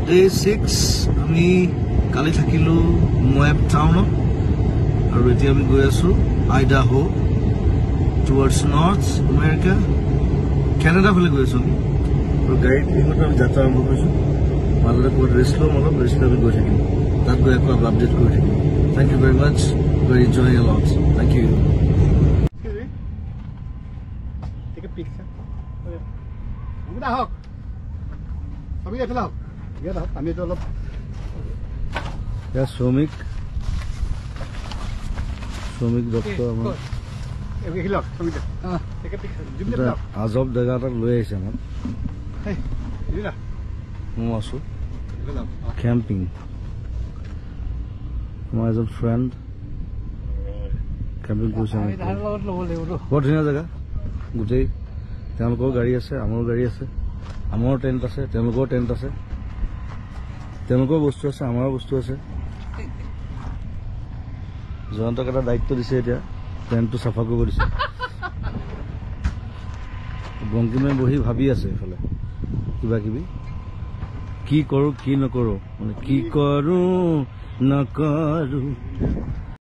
Day 6 আমি কালি থাকিলো মোয়াব টাউনত আৰু এতিয়া আমি গৈ আছো Idaho towards North America Canada ফালে গৈ আছো আৰু গাড়ীত এইমাত্ৰ আমি যাত্ৰা আৰম্ভ কৰিছো মাজতে ক'ত ৰেষ্ট ল'ম অলপ ৰেষ্ট লৈ গৈ থাকিম তাত গৈ আকৌ আপডেট কৰি থাকিম Thank you very much we're enjoying a lot thank you Take a picture Udah hok Kami dah film Ya dah kami tu lop Ya Somik doktor আমার Oke hilok kami dah Take a picture Jom dia আজব জায়গাটা লই আইছে আমার Hey ini dah মু আছো camping My as a friend camping কৰিছে বহুত ধুনীয়া জায়গা গোটেই তেওঁলোকৰ গাড়ী আছে আমাৰ গাড়ী আছে আমাৰ টেন্ট আছে তেওঁলোকৰ টেন্ট আছে তেওঁলোকৰ বস্তু আছে আমাৰ বস্তু আছে জয়ন্তক এটা দায়িত্ব দিছে এতিয়া টেন্টটো সাফা কৰিব দিছে বংকিমে বহি ভাবি আছে এফালে কিবা কিবি কি কৰো কি নকৰো মানে কি কৰো নকৰো